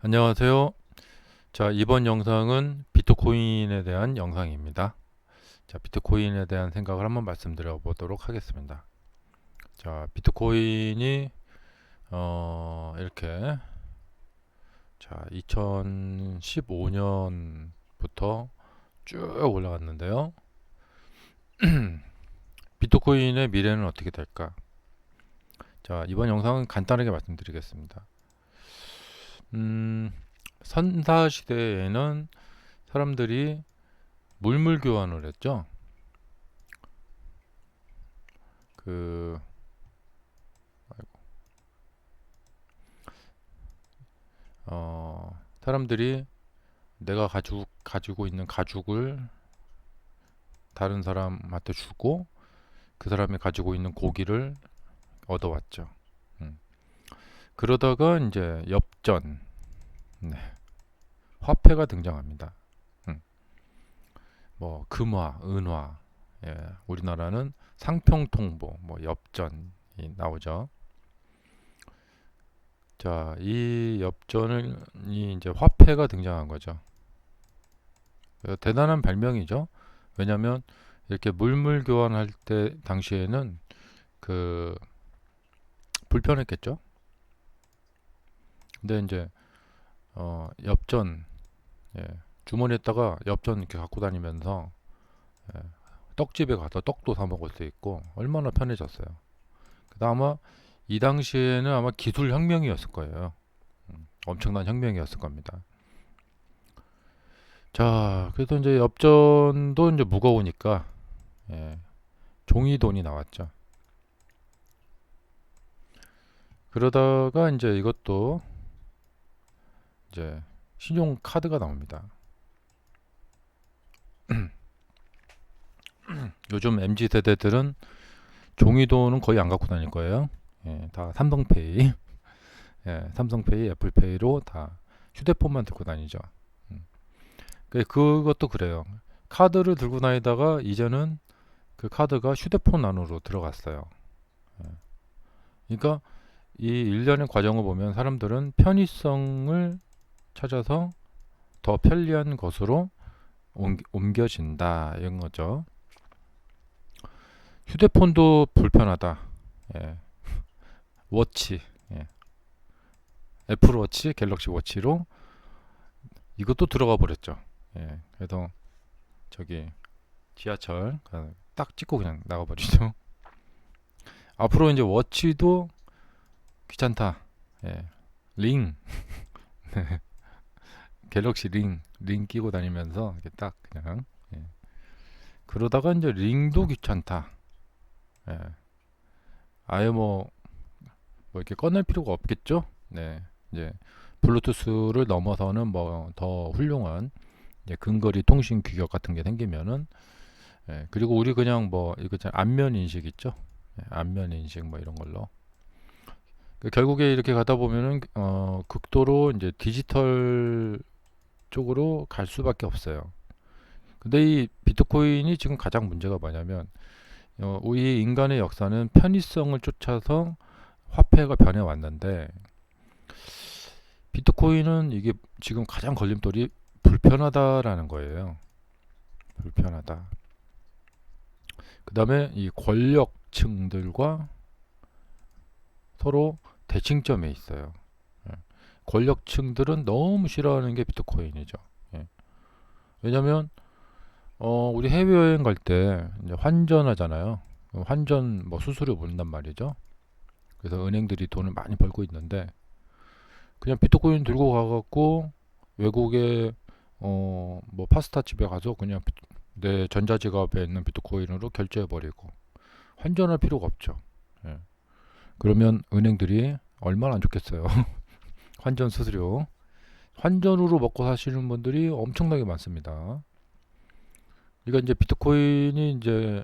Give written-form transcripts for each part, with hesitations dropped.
안녕하세요. 자, 이번 영상은 비트코인에 대한 영상입니다. 자, 비트코인에 대한 생각을 한번 말씀드려 보도록 하겠습니다. 자, 비트코인이 이렇게 자, 2015년부터 쭉 올라갔는데요. 비트코인의 미래는 어떻게 될까? 자, 이번 영상은 간단하게 말씀드리겠습니다. 선사 시대에는 사람들이 물물 교환을 했죠. 그 사람들이 내가 가지고 있는 가죽을 다른 사람한테 주고 그 사람이 가지고 있는 고기를 얻어왔죠. 음. 그러다가 이제 엽전, 네, 화폐가 등장합니다. 음. 뭐 금화, 은화, 예, 우리나라는 상평통보, 뭐 엽전이 나오죠. 자, 이 엽전이 이제 화폐가 등장한 거죠. 대단한 발명이죠. 왜냐하면 이렇게 물물 교환할 때 당시에는 그 불편했겠죠. 근데 이제 엽전, 예, 주머니에다가 엽전 이렇게 갖고 다니면서 예, 떡집에 가서 떡도 사 먹을 수 있고 얼마나 편해졌어요. 아마 이 당시에는 아마 기술 혁명이었을 거예요. 엄청난 혁명이었을 겁니다. 자, 그래서 이제 엽전도 이제 무거우니까 예, 종이돈이 나왔죠. 그러다가 이제 이것도 이제 신용 카드가 나옵니다. 요즘 MZ 세대들은 종이돈은 거의 안 갖고 다닐 거예요. 예, 다 삼성페이, 예, 삼성페이, 애플페이로 다 휴대폰만 들고 다니죠. 음. 그것도 그래요. 카드를 들고 다니다가 이제는 그 카드가 휴대폰 안으로 들어갔어요. 예. 그러니까 이 일련의 과정을 보면 사람들은 편의성을 찾아서 더 편리한 것으로 옮겨진다 이런 거죠. 휴대폰도 불편하다. 예. 워치, 예. 애플워치, 갤럭시 워치로 이것도 들어가 버렸죠. 예. 그래서 저기 지하철 딱 찍고 그냥 나가버리죠. 앞으로 이제 워치도 귀찮다. 예. 링, 갤럭시 링 끼고 다니면서 이렇게 딱 그냥 예. 그러다가 이제 링도 귀찮다. 예. 아예 뭐 이렇게 꺼낼 필요가 없겠죠. 네. 이제 블루투스를 넘어서는 뭐 더 훌륭한 이제 근거리 통신 규격 같은 게 생기면은 예, 그리고 우리 그냥 뭐 이거 안면 인식 있죠? 예, 안면 인식 뭐 이런 걸로 결국에 이렇게 가다 보면은 극도로 이제 디지털 쪽으로 갈 수밖에 없어요. 근데 이 비트코인이 지금 가장 문제가 뭐냐면 우리 인간의 역사는 편의성을 쫓아서 화폐가 변해 왔는데 비트코인은 이게 지금 가장 걸림돌이 불편하다라는 거예요. 불편하다. 그 다음에 이 권력층들과 서로 대칭점에 있어요. 예. 권력층들은 너무 싫어하는 게 비트코인이죠. 예. 왜냐면 우리 해외여행 갈 때 환전하잖아요. 환전 뭐 수수료 물린단 말이죠. 그래서 은행들이 돈을 많이 벌고 있는데 그냥 비트코인 들고 가갖고 외국에 뭐 파스타 집에 가서 그냥 내 전자지갑에 있는 비트코인으로 결제해버리고 환전할 필요가 없죠. 예. 그러면 은행들이 얼마나 안 좋겠어요. 환전 수수료. 환전으로 먹고 사시는 분들이 엄청나게 많습니다. 그러니까 이제 비트코인이 이제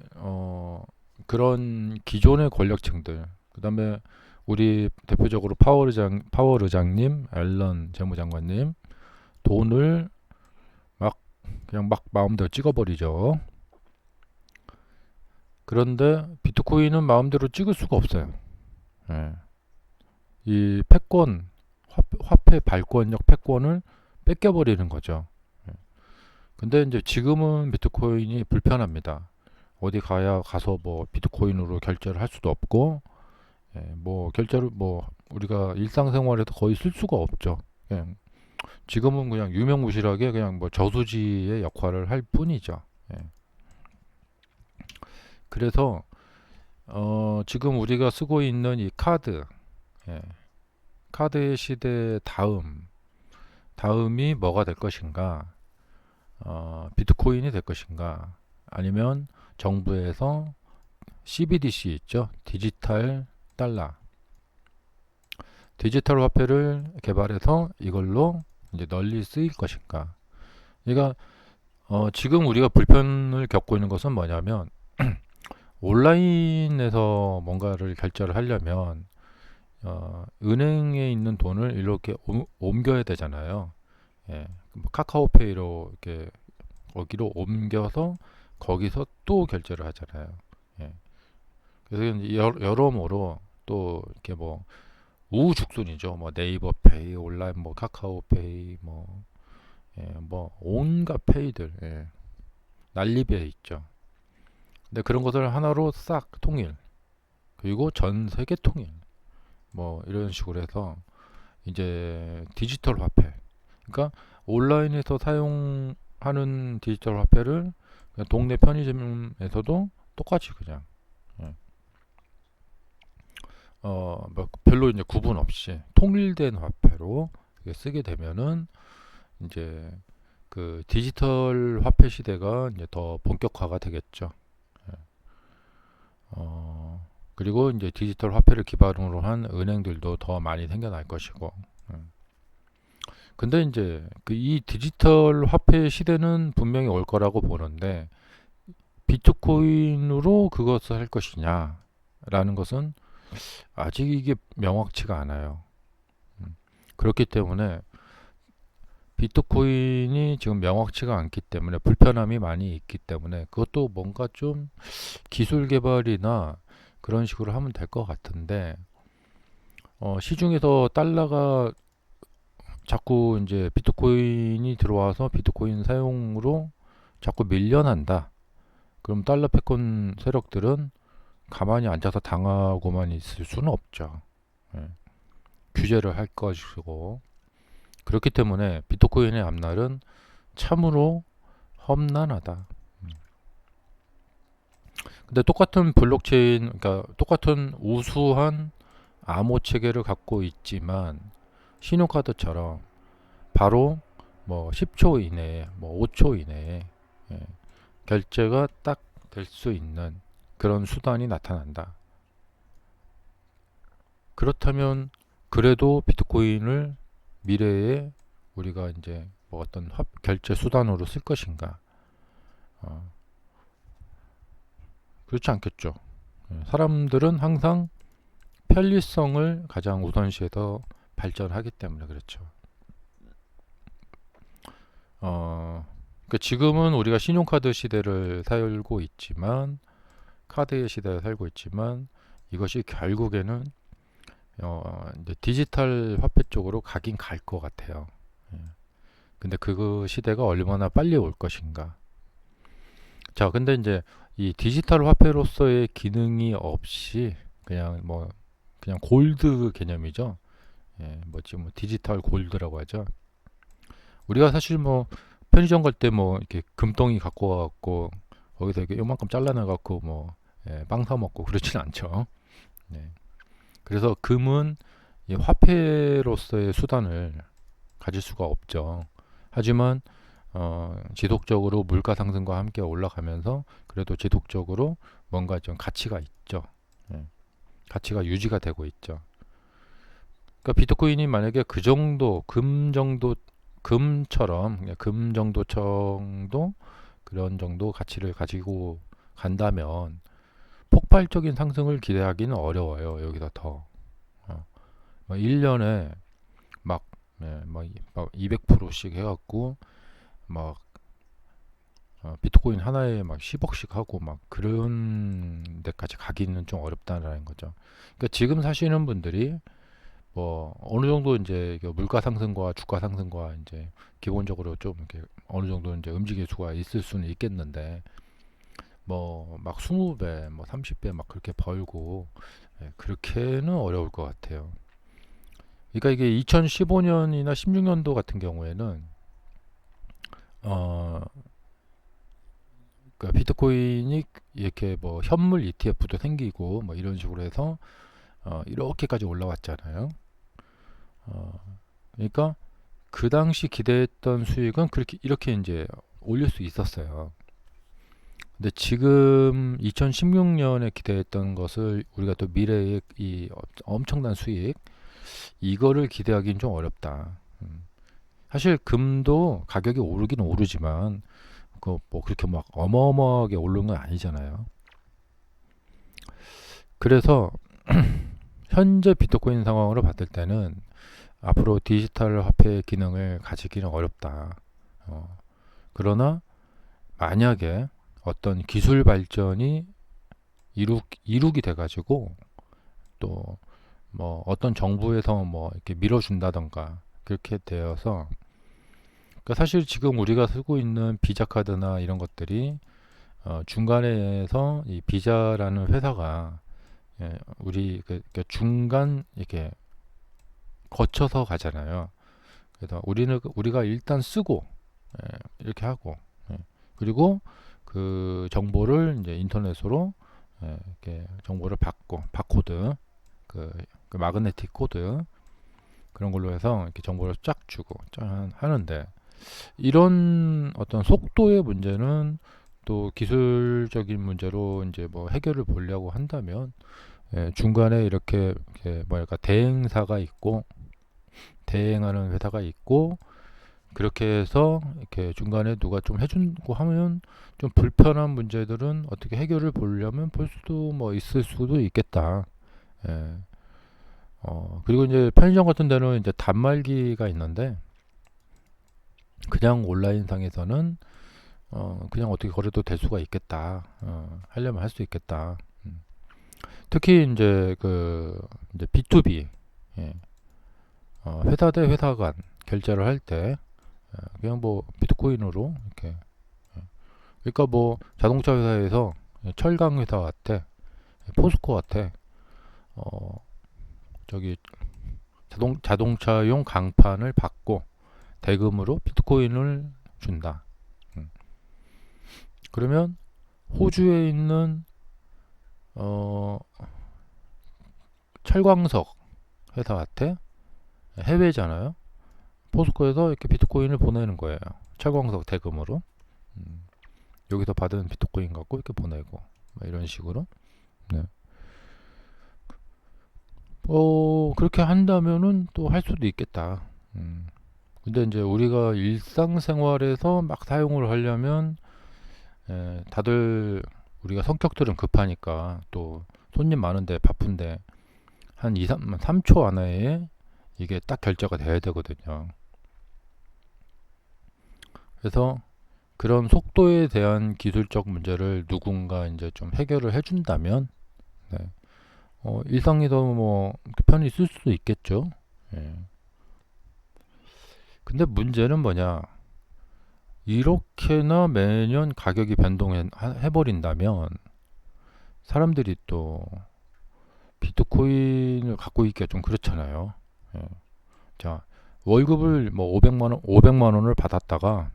그런 기존의 권력층들, 그다음에 우리 대표적으로 파월 의장님, 앨런 재무장관님 돈을 막 그냥 막 마음대로 찍어버리죠. 그런데 비트코인은 마음대로 찍을 수가 없어요. 예. 이 패권 화폐 발권력, 패권을 뺏겨버리는 거죠. 예. 근데 이제 지금은 비트코인이 불편합니다. 어디 가서 뭐 비트코인으로 결제를 할 수도 없고, 예, 뭐 결제를 뭐 우리가 일상생활에서 거의 쓸 수가 없죠. 예. 지금은 그냥 유명무실하게 그냥 뭐 저수지의 역할을 할 뿐이죠. 예. 그래서 지금 우리가 쓰고 있는 이 카드, 예, 카드의 시대 다음이 뭐가 될 것인가? 비트코인이 될 것인가? 아니면 정부에서 CBDC 있죠? 디지털 달러, 디지털 화폐를 개발해서 이걸로 이제 널리 쓰일 것인가? 그러니까 지금 우리가 불편을 겪고 있는 것은 뭐냐면 온라인에서 뭔가를 결제를 하려면 은행에 있는 돈을 이렇게 옮겨야 되잖아요. 예, 뭐 카카오페이로 이렇게 거기로 옮겨서 거기서 또 결제를 하잖아요. 예, 그래서 이제 여러모로 또 이렇게 뭐 우후죽순이죠. 뭐 네이버 페이, 온라인 뭐 카카오페이, 뭐, 예, 뭐 온갖 페이들, 예, 난리배에 있죠. 근데 그런 것을 하나로 싹 통일, 그리고 전 세계 통일, 뭐 이런 식으로 해서 이제 디지털 화폐, 그러니까 온라인에서 사용하는 디지털 화폐를 그냥 동네 편의점에서도 똑같이 그냥 예, 뭐 별로 이제 구분 없이 통일된 화폐로 쓰게 되면은 이제 그 디지털 화폐 시대가 이제 더 본격화가 되겠죠. 예. 그리고 이제 디지털 화폐를 기반으로 한 은행들도 더 많이 생겨날 것이고. 예. 근데 이제 그 이 디지털 화폐 시대는 분명히 올 거라고 보는데 비트코인으로 그것을 할 것이냐라는 것은 아직 이게 명확치가 않아요. 그렇기 때문에 비트코인이 지금 명확치가 않기 때문에 불편함이 많이 있기 때문에 그것도 뭔가 좀 기술 개발이나 그런 식으로 하면 될 것 같은데 시중에서 달러가 자꾸 이제 비트코인이 들어와서 비트코인 사용으로 자꾸 밀려난다. 그럼 달러 패권 세력들은 가만히 앉아서 당하고만 있을 수는 없죠. 예. 규제를 할 것이고 그렇기 때문에 비트코인의 앞날은 참으로 험난하다. 근데 똑같은 블록체인, 그러니까 똑같은 우수한 암호 체계를 갖고 있지만 신용카드처럼 바로 뭐 10초 이내에, 뭐 5초 이내에 예, 결제가 딱 될 수 있는 그런 수단이 나타난다. 그렇다면 그래도 비트코인을 미래에 우리가 이제 뭐 어떤 결제 수단으로 쓸 것인가? 어, 그렇지 않겠죠. 예, 사람들은 항상 편리성을 가장 우선시해서 발전하기 때문에 그렇죠. 그러니까 지금은 우리가 신용카드 시대를 살고 있지만 카드의 시대에 살고 있지만 이것이 결국에는 이제 디지털 화폐 쪽으로 가긴 갈 것 같아요. 예. 근데 그 시대가 얼마나 빨리 올 것인가. 자, 근데 이제 이 디지털 화폐로서의 기능이 없이 그냥 뭐 그냥 골드 개념이죠. 예, 뭐지 뭐 디지털 골드라고 하죠. 우리가 사실 뭐 편의점 갈 때 뭐 이렇게 금덩이 갖고 와갖고 거기서 이렇게 요만큼 잘라내 갖고 뭐 예, 빵 사 먹고 그렇진 않죠. 네. 그래서 금은 이 화폐로서의 수단을 가질 수가 없죠. 하지만 지속적으로 물가 상승과 함께 올라가면서 그래도 지속적으로 뭔가 좀 가치가 있죠. 예, 가치가 유지가 되고 있죠. 그러니까 비트코인이 만약에 그 정도 금처럼 금 정도 그런 정도 가치를 가지고 간다면 폭발적인 상승을 기대하기는 어려워요. 여기서 더 뭐 1년에 막, 예, 막 200%씩 해갖고 막 비트코인 하나에 막 10억씩 하고 막 그런 데까지 가기는 좀 어렵다는 거죠. 그러니까 지금 사시는 분들이 뭐 어느 정도 이제 물가 상승과 주가 상승과 이제 기본적으로 좀 이렇게 어느 정도 이제 움직일 수가 있을 수는 있겠는데 뭐 막 20배, 뭐 30배 막 그렇게 벌고 그렇게는 어려울 것 같아요. 그러니까 이게 2015년이나 16년도 같은 경우에는 어 그러니까 비트코인이 이렇게 뭐 현물 ETF도 생기고 뭐 이런 식으로 해서 이렇게까지 올라왔잖아요. 어, 그러니까 그 당시 기대했던 수익은 그렇게 이렇게 이제 올릴 수 있었어요. 근데 지금 2016년에 기대했던 것을 우리가 또 미래의 이 엄청난 수익 이거를 기대하기는 좀 어렵다. 사실 금도 가격이 오르긴 오르지만 그 뭐 그렇게 막 어마어마하게 오른 건 아니잖아요. 그래서 현재 비트코인 상황으로 봤을 때는 앞으로 디지털 화폐의 기능을 가지기는 어렵다. 어, 그러나 만약에 어떤 기술 발전이 이룩이 돼가지고 또 뭐 어떤 정부에서 뭐 이렇게 밀어준다던가 그렇게 되어서 그러니까 사실 지금 우리가 쓰고 있는 비자 카드나 이런 것들이 중간에서 이 비자라는 회사가 우리 그 중간 이렇게 거쳐서 가잖아요. 그래서 우리가 일단 쓰고 이렇게 하고 그리고 그 정보를 이제 인터넷으로 이렇게 정보를 받고 바코드 그 마그네틱 코드 그런 걸로 해서 이렇게 정보를 쫙 주고 쫙 하는데 이런 어떤 속도의 문제는 또 기술적인 문제로 이제 뭐 해결을 보려고 한다면 중간에 이렇게 뭐랄까 대행사가 있고 대행하는 회사가 있고 그렇게 해서 이렇게 중간에 누가 좀 해주고 하면 좀 불편한 문제들은 어떻게 해결을 보려면 볼 수도 뭐 있을 수도 있겠다. 예. 그리고 이제 편의점 같은 데는 이제 단말기가 있는데 그냥 온라인상에서는 그냥 어떻게 거래도 될 수가 있겠다. 하려면 할 수 있겠다. 특히 이제 이제 B2B 예. 회사 대 회사 간 결제를 할 때 그냥 뭐 비트코인으로 이렇게 그러니까 뭐 자동차 회사에서 철강 회사 같아 포스코 같아 어 저기 자동차용 강판을 받고 대금으로 비트코인을 준다. 그러면 호주에 있는 어 철광석 회사한테 해외잖아요. 포스코에서 이렇게 비트코인을 보내는 거예요. 철광석 대금으로. 음, 여기서 받은 비트코인 갖고 이렇게 보내고 뭐 이런 식으로. 네. 그렇게 한다면은 또 할 수도 있겠다. 근데 이제 우리가 일상생활에서 막 사용을 하려면 다들 우리가 성격들은 급하니까 또 손님 많은데 바쁜데 한 2, 3초 안에 이게 딱 결제가 돼야 되거든요. 그래서 그런 속도에 대한 기술적 문제를 누군가 이제 좀 해결을 해준다면 네. 일상에서 뭐 편히 쓸 수도 있겠죠. 예. 근데 문제는 뭐냐? 이렇게나 매년 가격이 변동해버린다면 사람들이 또 비트코인을 갖고 있기가 좀 그렇잖아요. 예. 자, 월급을 뭐 500만 원을 받았다가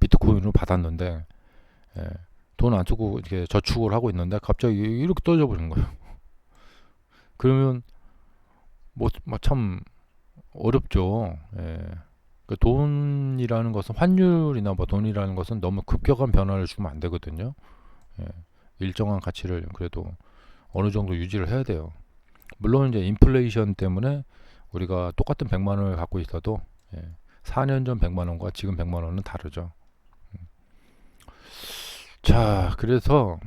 비트코인으로 받았는데 돈 안 쓰고 이렇게 저축을 하고 있는데 갑자기 이렇게 떨어져 버린 거예요. 그러면 뭐 참 어렵죠. 예. 그 돈이라는 것은 환율이나 뭐 돈이라는 것은 너무 급격한 변화를 주면 안 되거든요. 예. 일정한 가치를 그래도 어느 정도 유지를 해야 돼요. 물론 이제 인플레이션 때문에 우리가 똑같은 100만 원을 갖고 있어도 4년 전 100만 원과 지금 100만 원은 다르죠. 자, 그래서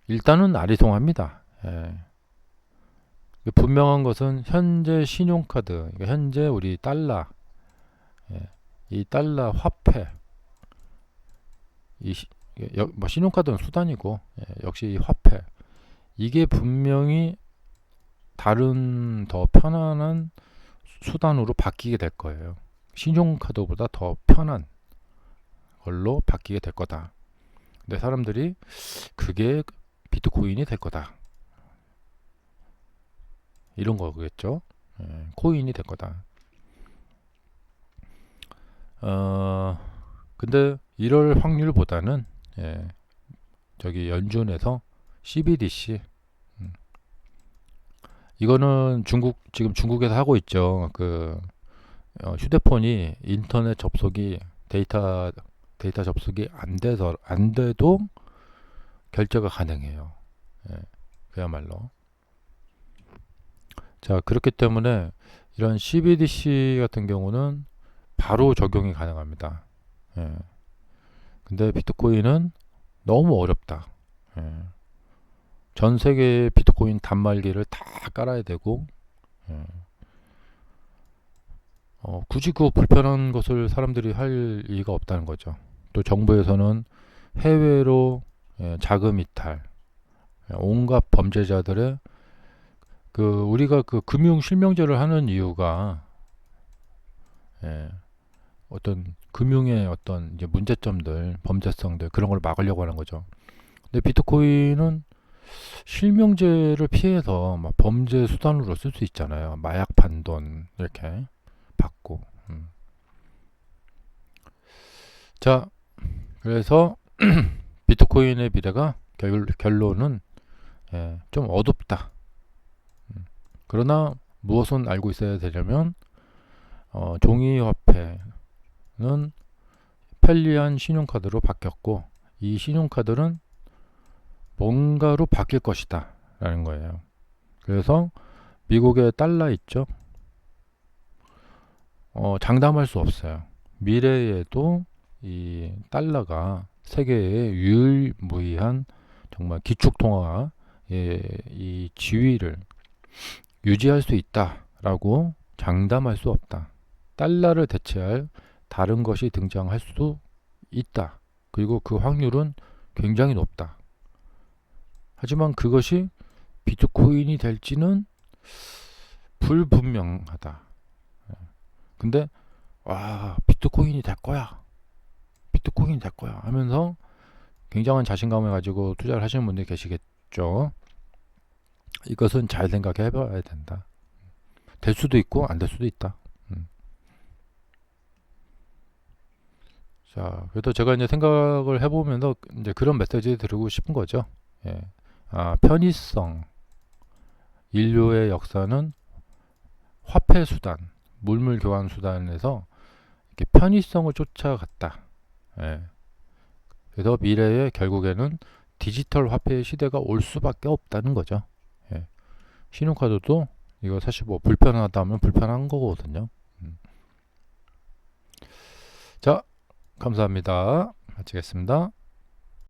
일단은 아리송합니다. 예. 분명한 것은 현재 신용카드, 그러니까 현재 우리 달러, 이 달러 화폐, 뭐 신용카드는 수단이고 역시 이 화폐 이게 분명히 다른 더 편안한 수단으로 바뀌게 될 거예요. 신용카드보다 더 편한 걸로 바뀌게 될 거다. 근데 사람들이 그게 비트코인이 될 거다. 이런 거겠죠. 코인이 될 거다. 근데 이럴 확률보다는 저기 연준에서 CBDC 이거는 지금 중국에서 하고 있죠. 휴대폰이 인터넷 접속이 데이터 접속이 안 돼도 결제가 가능해요. 그야말로. 자, 그렇기 때문에 이런 CBDC 같은 경우는 바로 적용이 가능합니다. 근데 비트코인은 너무 어렵다. 전 세계의 비트코인 단말기를 다 깔아야 되고, 굳이 그 불편한 것을 사람들이 할 이유가 없다는 거죠. 또 정부에서는 해외로 자금 이탈, 온갖 범죄자들의 우리가 금융 실명제를 하는 이유가 어떤 금융의 어떤 이제 문제점들, 범죄성들 그런 걸 막으려고 하는 거죠. 근데 비트코인은 실명제를 피해서 막 범죄 수단으로 쓸 수 있잖아요. 마약 판돈 이렇게 받고. 자, 그래서 비트코인의 미래가 결론은 좀 어둡다. 그러나 무엇은 알고 있어야 되냐면 종이화폐는 편리한 신용카드로 바뀌었고 이 신용카드는 뭔가로 바뀔 것이다 라는 거예요. 그래서 미국의 달러 있죠. 장담할 수 없어요. 미래에도 이 달러가 세계의 유일무이한 정말 기축통화의 이 지위를 유지할 수 있다라고 장담할 수 없다. 달러를 대체할 다른 것이 등장할 수도 있다. 그리고 그 확률은 굉장히 높다. 하지만 그것이 비트코인이 될지는 불분명하다. 근데 비트코인이 될 거야. 비트코인이 될 거야 하면서 굉장한 자신감을 가지고 투자를 하시는 분들이 계시겠죠. 이것은 잘 생각해 봐야 된다. 될 수도 있고 안 될 수도 있다. 자, 그래도 제가 이제 생각을 해보면서 이제 그런 메시지 드리고 싶은 거죠. 편의성. 인류의 역사는 화폐 수단, 물물 교환 수단에서 이렇게 편의성을 쫓아갔다. 그래서 미래에 결국에는 디지털 화폐의 시대가 올 수밖에 없다는 거죠. 신용카드도 이거 사실 뭐 불편하다면 불편한 거거든요. 자, 감사합니다. 마치겠습니다.